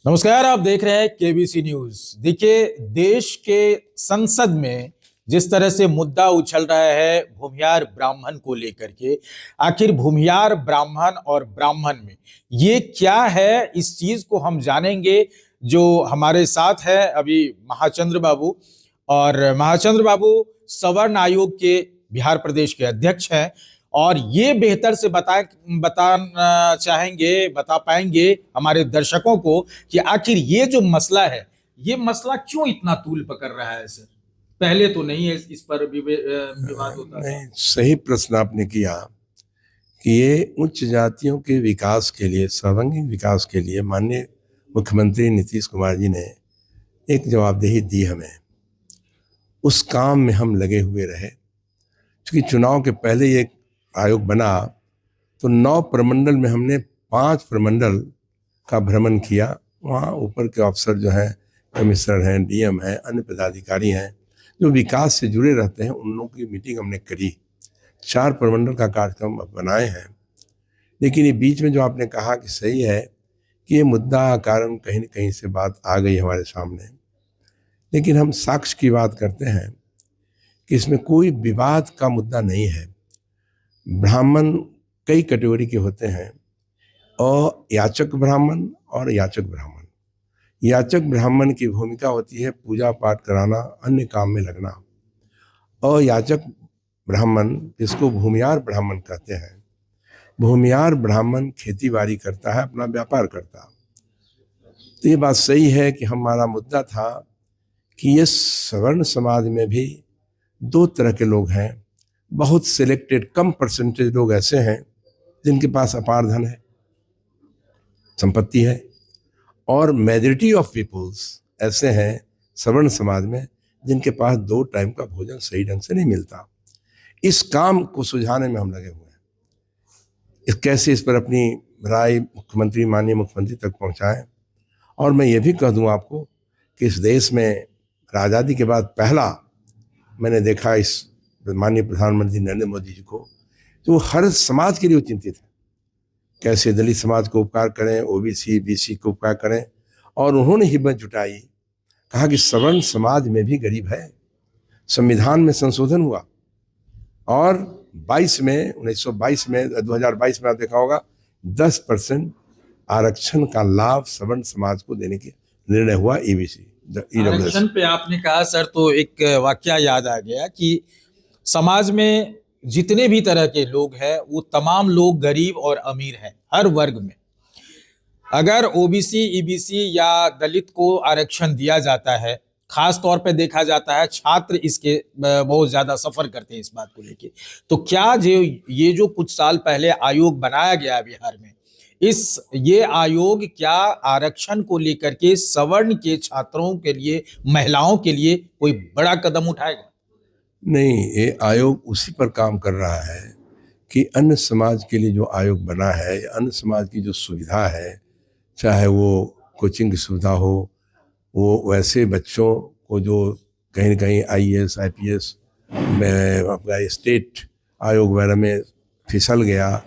नमस्कार। आप देख रहे हैं केबीसी न्यूज। देखिए, देश के संसद में जिस तरह से मुद्दा उछल रहा है भूमिहार ब्राह्मण को लेकर के, आखिर भूमिहार ब्राह्मण और ब्राह्मण में ये क्या है, इस चीज को हम जानेंगे। जो हमारे साथ है अभी महाचंद्र बाबू, और महाचंद्र बाबू सवर्ण आयोग के बिहार प्रदेश के अध्यक्ष हैं, और ये बेहतर से बताना चाहेंगे, बता पाएंगे हमारे दर्शकों को कि आखिर ये जो मसला है, ये मसला क्यों इतना तूल पकड़ रहा है सर। पहले तो नहीं है इस पर विवाद होता था। नहीं, सही प्रश्न आपने किया कि ये उच्च जातियों के विकास के लिए, सर्वांगीण विकास के लिए माननीय मुख्यमंत्री नीतीश कुमार जी ने एक जवाबदेही दी हमें। उस काम में हम लगे हुए रहे। क्योंकि चुनाव के पहले ये आयोग बना तो 9 प्रमंडल में हमने 5 प्रमंडल का भ्रमण किया। वहाँ ऊपर के अफसर जो हैं, कमिश्नर हैं, डीएम हैं, अन्य पदाधिकारी हैं जो विकास से जुड़े रहते हैं, उन लोगों की मीटिंग हमने करी। 4 प्रमंडल का कार्यक्रम बनाए हैं। लेकिन ये बीच में जो आपने कहा कि सही है कि ये मुद्दा कारण कहीं न कहीं से बात आ गई हमारे सामने, लेकिन हम साक्ष्य की बात करते हैं कि इसमें कोई विवाद का मुद्दा नहीं है। ब्राह्मण कई कैटेगरी के होते हैं, और याचक ब्राह्मण और याचक ब्राह्मण। याचक ब्राह्मण की भूमिका होती है पूजा पाठ कराना, अन्य काम में लगना। और याचक ब्राह्मण, जिसको भूमिहार ब्राह्मण कहते हैं, भूमिहार ब्राह्मण खेती बाड़ी करता है, अपना व्यापार करता। तो ये बात सही है कि हमारा मुद्दा था कि ये सवर्ण समाज में भी 2 तरह के लोग हैं। बहुत सिलेक्टेड, कम परसेंटेज लोग ऐसे हैं जिनके पास अपार धन है, संपत्ति है, और मेजॉरिटी ऑफ पीपुल्स ऐसे हैं सवर्ण समाज में जिनके पास 2 टाइम का भोजन सही ढंग से नहीं मिलता। इस काम को सुलझाने में हम लगे हुए हैं। कैसे इस पर अपनी राय मुख्यमंत्री, माननीय मुख्यमंत्री तक पहुंचाएं। और मैं ये भी कह दूं आपको कि इस देश में आज़ादी के बाद पहला मैंने देखा इस माननीय प्रधानमंत्री नरेंद्र मोदी जी को, जो हर समाज के लिए चिंतित है। कैसे दलित समाज को उपकार करें, ओबीसी बीसी को उपकार करें। और उन्होंने हिम्मत जुटाई, कहा कि सवर्ण समाज में भी गरीब है। संविधान में संशोधन हुआ और 1922 में 2022 में आप देखा होगा 10% आरक्षण का लाभ सवर्ण समाज को देने के निर्णय हुआ। ईबीसी आरक्षण पे आपने कहा सर, तो एक वाकया याद आ गया कि समाज में जितने भी तरह के लोग हैं वो तमाम लोग गरीब और अमीर हैं, हर वर्ग में। अगर ओबीसी, ईबीसी या दलित को आरक्षण दिया जाता है, खास तौर पे देखा जाता है छात्र इसके बहुत ज्यादा सफर करते हैं इस बात को लेके। तो क्या ये जो कुछ साल पहले आयोग बनाया गया बिहार में, ये आयोग क्या आरक्षण को लेकर के सवर्ण के छात्रों के लिए, महिलाओं के लिए कोई बड़ा कदम उठाएगा? नहीं, ये आयोग उसी पर काम कर रहा है कि अन्य समाज के लिए जो आयोग बना है, अन्य समाज की जो सुविधा है, चाहे वो कोचिंग की सुविधा हो, वो वैसे बच्चों को जो कहीं न कहीं आईएएस आईपीएस में, अपना स्टेट आयोग वगैरह में फिसल गया,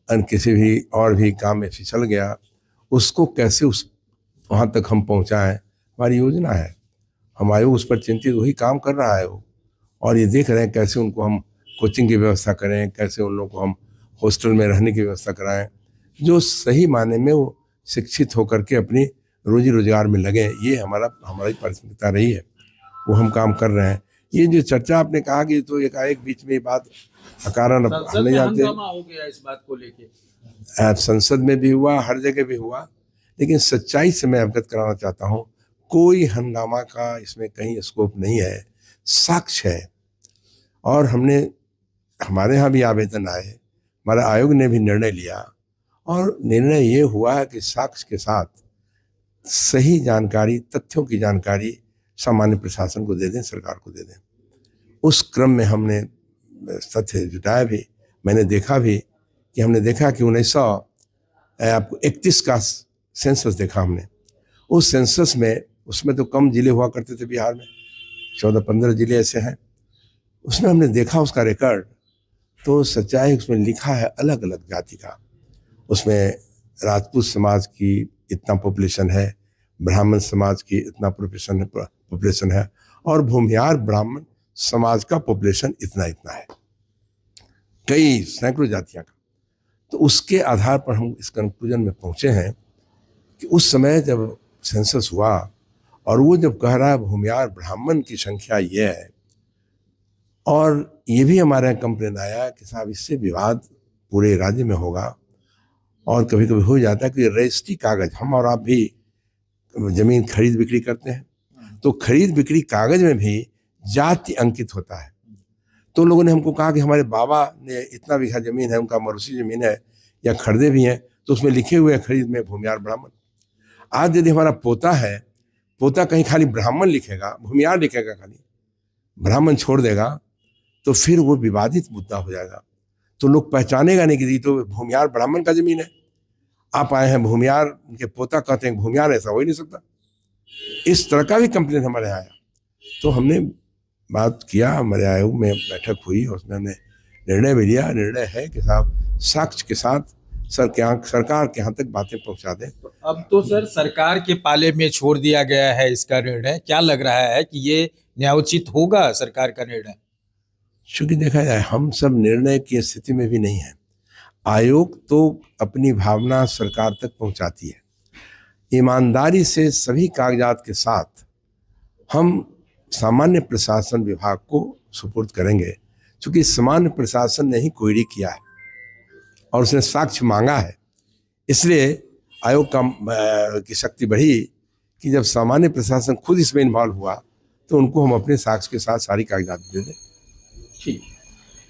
अन्य किसी भी और भी काम में फिसल गया, उसको कैसे वहाँ तक हम पहुँचाएँ, हमारी योजना है। हम आयोग उस पर चिंतित, वही काम कर रहा है वो। और ये देख रहे हैं कैसे उनको हम कोचिंग की व्यवस्था करें, कैसे उन लोगों को हम हॉस्टल में रहने की व्यवस्था कराएं, जो सही मायने में वो शिक्षित होकर के अपनी रोजी रोजगार में लगे। ये हमारी प्राथमिकता रही है, वो हम काम कर रहे हैं। ये जो चर्चा आपने कहा कि तो एकाएक बीच में बात अकारण हम नहीं जानते, हो गया इस बात को लेके। संसद में भी हुआ, हर जगह भी हुआ। लेकिन सच्चाई से मैं अवगत कराना चाहता हूँ, कोई हंगामा का इसमें कहीं स्कोप नहीं है, साक्ष्य है। और हमारे यहाँ भी आवेदन आए, हमारे आयोग ने भी निर्णय लिया, और निर्णय ये हुआ है कि साक्ष्य के साथ सही जानकारी, तथ्यों की जानकारी सामान्य प्रशासन को दे दें, सरकार को दे दें। उस क्रम में हमने तथ्य जुटाया भी। मैंने देखा भी कि हमने देखा कि 1931 का सेंसस देखा हमने। उस सेंसस में, उसमें तो कम जिले हुआ करते थे बिहार में, 14-15 जिले ऐसे हैं। उसमें हमने देखा उसका रिकॉर्ड, तो सच्चाई उसमें लिखा है अलग अलग जाति का। उसमें राजपूत समाज की इतना पॉपुलेशन है, ब्राह्मण समाज की इतना पॉपुलेशन है और भूमिहार ब्राह्मण समाज का पॉपुलेशन इतना इतना है, कई सैकड़ों जातियां का। तो उसके आधार पर हम इस कंक्लूजन में पहुंचे हैं कि उस समय जब सेंसस हुआ और वो जब कह रहा है भूमिहार ब्राह्मण की संख्या ये है, और ये भी हमारे यहाँ कंप्लेन आया कि साहब इससे विवाद पूरे राज्य में होगा, और कभी कभी हो जाता है कि रजिस्ट्री कागज, हम और आप भी जमीन खरीद बिक्री करते हैं, तो खरीद बिक्री कागज में भी जाति अंकित होता है। तो लोगों ने हमको कहा कि हमारे बाबा ने इतना बीघा जमीन है, उनका मरूसी जमीन है या खरीदे भी हैं, तो उसमें लिखे हुए हैं खरीद में भूमिहार ब्राह्मण। आज यदि हमारा पोता है, पोता कहीं खाली ब्राह्मण लिखेगा, भूमिहार लिखेगा, खाली ब्राह्मण छोड़ देगा, तो फिर वो विवादित मुद्दा हो जाएगा। तो लोग पहचानेगा नहीं कि तो भूमिहार ब्राह्मण का जमीन है, आप आए हैं भूमिहार, उनके पोता कहते हैं भूमिहार, ऐसा हो ही नहीं सकता। इस तरह का भी कंप्लेन हमारे आया। तो हमने बात किया, हमारे आयोग में बैठक हुई और उसमें हमने निर्णय भी लिया। निर्णय है कि साहब साक्ष्य के साथ सरकार के यहाँ तक बातें पहुँचा दें। अब तो सर सरकार के पाले में छोड़ दिया गया है इसका निर्णय, क्या लग रहा है कि ये न्यायोचित होगा सरकार का निर्णय? चूंकि देखा जाए हम सब निर्णय की स्थिति में भी नहीं है, आयोग तो अपनी भावना सरकार तक पहुंचाती है। ईमानदारी से सभी कागजात के साथ हम सामान्य प्रशासन विभाग को सुपुर्द करेंगे, क्योंकि सामान्य प्रशासन ने ही क्वेरी किया है और उसने साक्ष्य मांगा है। इसलिए आयोग की शक्ति बढ़ी कि जब सामान्य प्रशासन खुद इसमें इन्वॉल्व हुआ तो उनको हम अपने साक्ष्य के साथ सारी कागजात दे दें। ठीक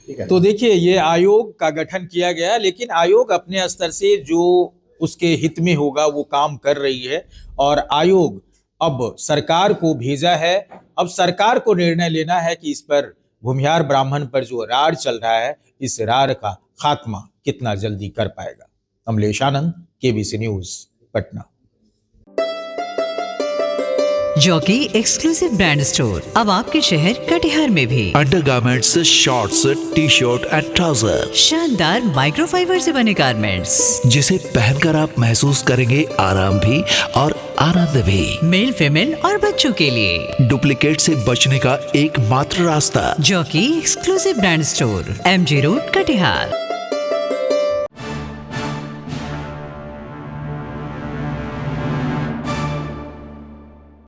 है। तो देखिए ये आयोग का गठन किया गया, लेकिन आयोग अपने स्तर से जो उसके हित में होगा वो काम कर रही है, और आयोग अब सरकार को भेजा है। अब सरकार को निर्णय लेना है कि इस पर भूमिहार ब्राह्मण पर जो रार चल रहा है, इस रार का खात्मा कितना जल्दी कर पाएगा। Amlesh Anand, KBC news, Patna. Jockey exclusive brand store अब आपके शहर कटिहार में भी। Undergarments, shorts, T shirt and trouser, शानदार माइक्रोफाइबर से बने गारमेंट्स जिसे पहनकर आप महसूस करेंगे आराम भी और आनंद भी। मेल, फीमेल और बच्चों के लिए डुप्लीकेट से बचने का एकमात्र रास्ता, jockey exclusive brand store, MG road, Katihar.